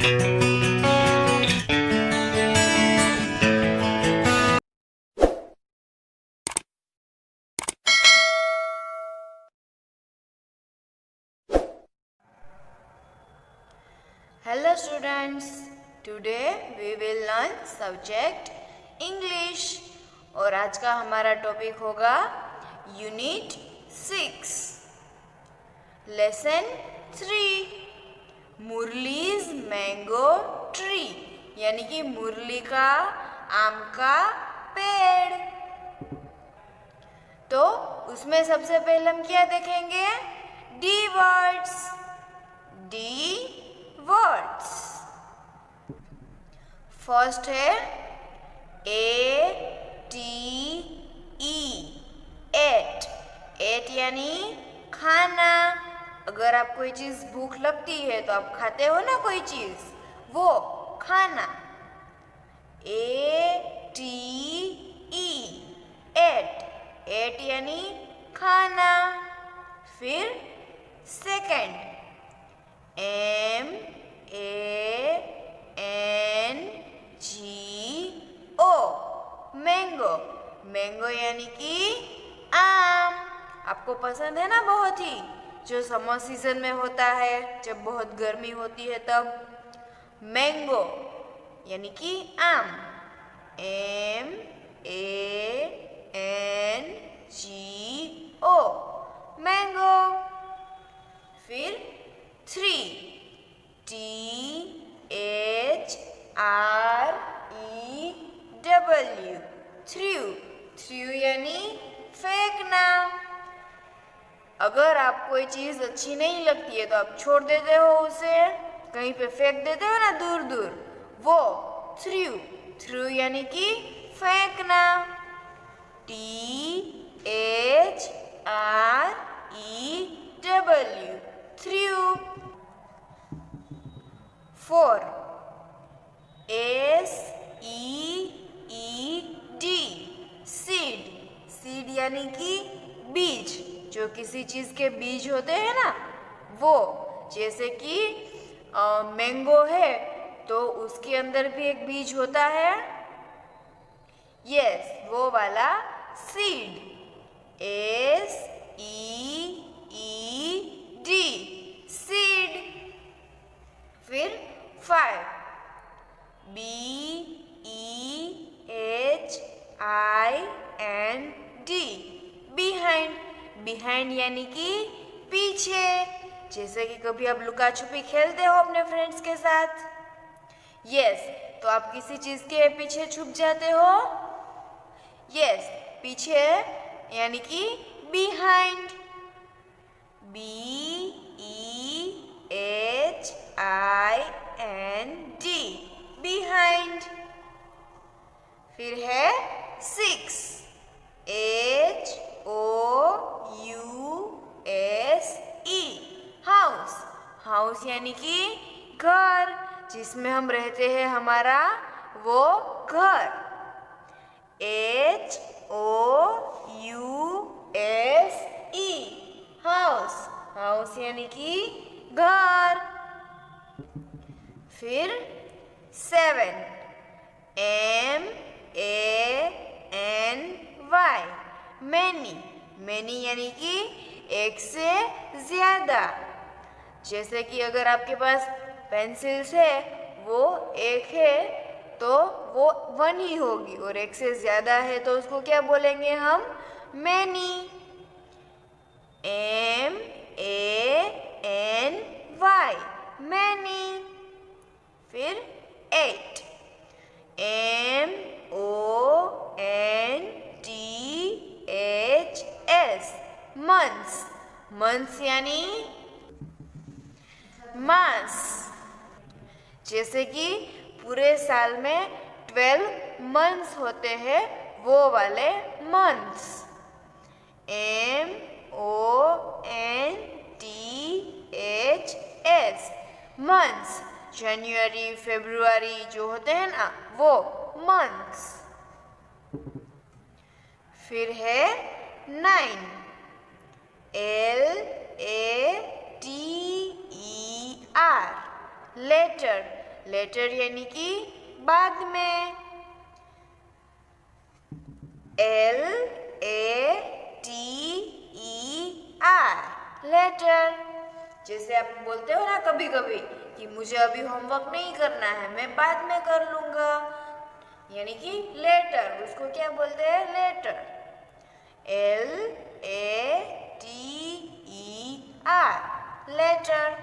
Hello students, today we will learn subject English और आज का हमारा टॉपिक होगा यूनिट 6 लेसन 3 मुरलीज मैंगो ट्री यानी कि मुरली का आम का पेड़। तो उसमें सबसे पहले हम क्या देखेंगे? D words. वर्ड्स फर्स्ट है ATE एट। एट यानी खाना। अगर आप कोई चीज भूख लगती है तो आप खाते हो ना कोई चीज, वो खाना। ATE eight. एट यानी खाना। फिर सेकंड MANGO मैंगो। मैंगो यानी कि आम। आपको पसंद है ना बहुत ही, जो समर सीजन में होता है, जब बहुत गर्मी होती है तब। मैंगो यानी कि आम। MANGO mango. फिर 3 THREW थ्रू यानी फेंकना। अगर आप कोई चीज अच्छी नहीं लगती है तो आप छोड़ देते हो, उसे कहीं पे फेंक देते हो ना दूर दूर, वो थ्रू। थ्रू यानी कि फेंकना। THREW through. 4 SEED seed. Seed यानी कि बीज। जो किसी चीज के बीज होते हैं ना, वो। जैसे कि मैंगो है तो उसके अंदर भी एक बीज होता है, यस, वो वाला सीड। SEED seed. फिर 5 BEHIND बिहाइंड। बिहाइंड यानी कि पीछे। जैसे कि कभी आप लुका छुपी खेलते हो अपने फ्रेंड्स के साथ, यस, तो आप किसी चीज के पीछे छुप जाते हो, यस, पीछे यानी कि बिहाइंड। BEHIND behind. फिर है 6 HOUSE हाउस। हाउस यानी कि घर, जिसमें हम रहते हैं, हमारा वो घर। HOUSE house. हाउस यानी कि घर। फिर 7 MANY मैनी। मैनी यानी कि एक से ज्यादा। जैसे कि अगर आपके पास पेंसिल्स है, वो एक है तो वो 1 ही होगी, और एक से ज्यादा है तो उसको क्या बोलेंगे हम? मैनी। MANY many. फिर 8 MONTHS मंथ्स। मंथ्स यानी मास। जैसे कि पूरे साल में 12 मंथ्स होते हैं, वो वाले मंथ्स। MONTHS months. जनवरी, फरवरी जो होते हैं ना, वो मंथ्स। फिर है 9 LATER लेटर। लेटर यानी कि बाद में। LATER later. जैसे आप बोलते हो ना कभी कभी कि मुझे अभी होमवर्क नहीं करना है, मैं बाद में कर लूँगा, यानी कि लेटर, उसको क्या बोलते हैं? लेटर। LATER later.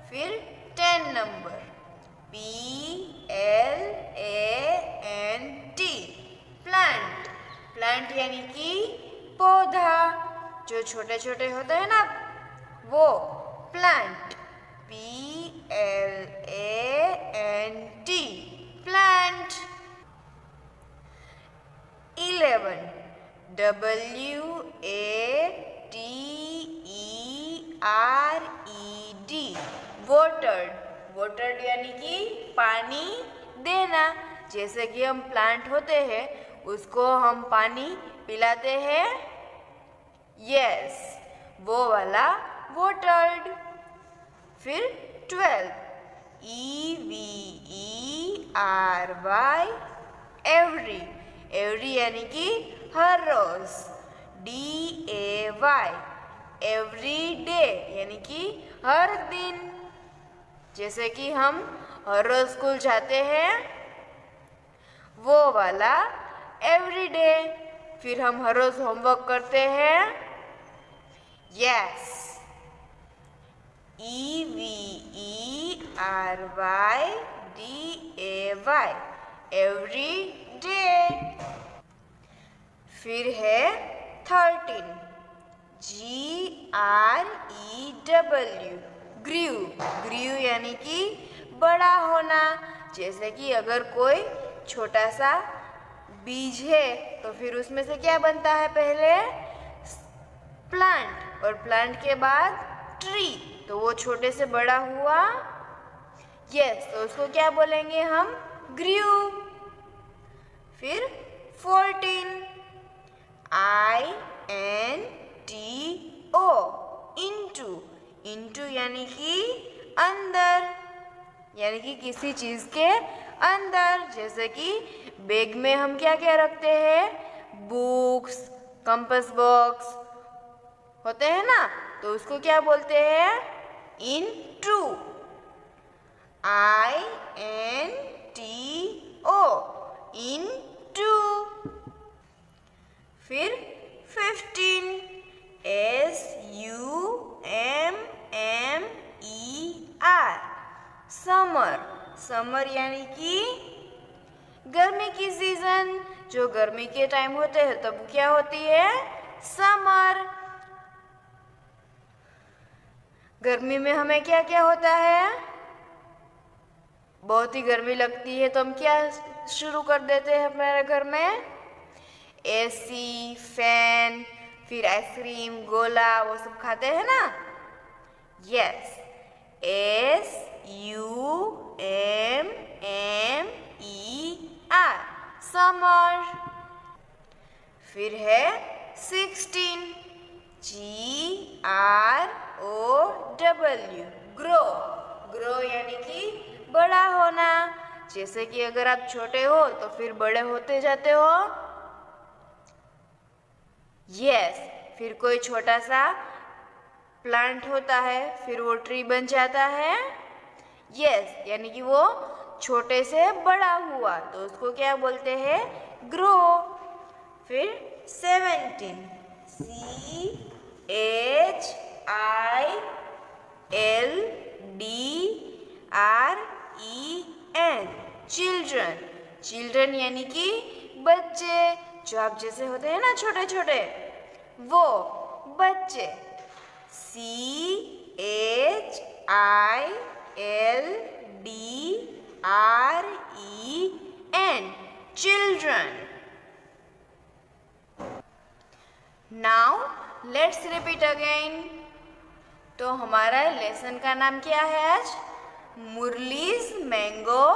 फिर 10 नंबर PLANT प्लांट। प्लांट यानी कि पौधा, जो छोटे छोटे होते हैं ना वो plant. PLANT plant. 11 WATERED watered. Watered यानी कि पानी देना। जैसे कि हम प्लांट होते हैं उसको हम पानी पिलाते हैं, यस, वो वाला वाटर्ड। फिर 12 EVERY एवरी। एवरी यानी कि हर रोज। DAY एवरी डे यानी कि हर दिन। जैसे कि हम हर रोज स्कूल जाते हैं वो वाला एवरी डे। फिर हम हर रोज होमवर्क करते हैं, यस, EVERYDAY एवरी डे। फिर है 13 GREW ग्रीव। ग्रीव यानी कि बड़ा होना। जैसे कि अगर कोई छोटा सा बीज है तो फिर उसमें से क्या बनता है? पहले प्लांट, और प्लांट के बाद ट्री, तो वो छोटे से बड़ा हुआ, यस, तो उसको क्या बोलेंगे हम? ग्रीव। फिर 14 INTO इंटू। इंटू यानी कि अंदर, यानी कि किसी चीज के अंदर। जैसे कि बैग में हम क्या क्या रखते हैं? बुक्स, कंपास बॉक्स होते हैं ना, तो उसको क्या बोलते हैं? इंटू। INTO into. फिर 15 SUMMER समर। समर यानी कि गर्मी की सीजन। जो गर्मी के टाइम होते हैं तब क्या होती है? समर। गर्मी में हमें क्या क्या होता है? बहुत ही गर्मी लगती है तो हम क्या शुरू कर देते हैं हमारे घर में? AC, फैन, फिर आइसक्रीम, गोला, वो सब खाते हैं ना, यस, SUMMER समर। फिर है 16 GROW ग्रो। ग्रो यानी कि बड़ा होना। जैसे कि अगर आप छोटे हो तो फिर बड़े होते जाते हो, यस। फिर कोई छोटा सा प्लांट होता है फिर वो ट्री बन जाता है, यस, यानी कि वो छोटे से बड़ा हुआ तो उसको क्या बोलते हैं? ग्रो। फिर 17 CHILDREN चिल्ड्रन। चिल्ड्रन यानी कि बच्चे, जो आप जैसे होते हैं ना छोटे छोटे, वो बच्चे। CHILDREN children. Now let's repeat again. तो हमारा लेसन का नाम क्या है आज? मुरलीज मैंगो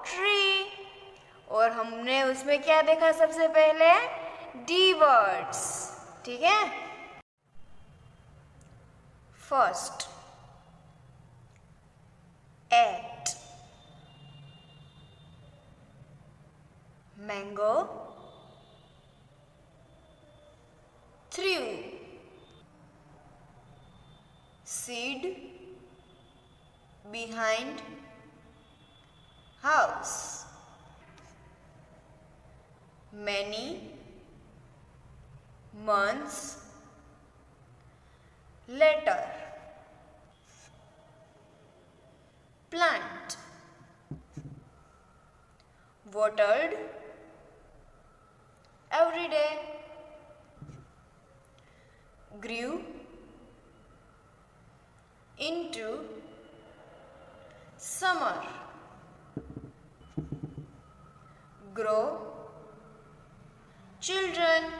ट्री। और हमने उसमें क्या देखा सबसे पहले? डी वर्ड्स, ठीक है। First, eight, mango, threw, seed, behind, house, many, months, letter, plant, watered, every day, grew, into, summer, grow, children.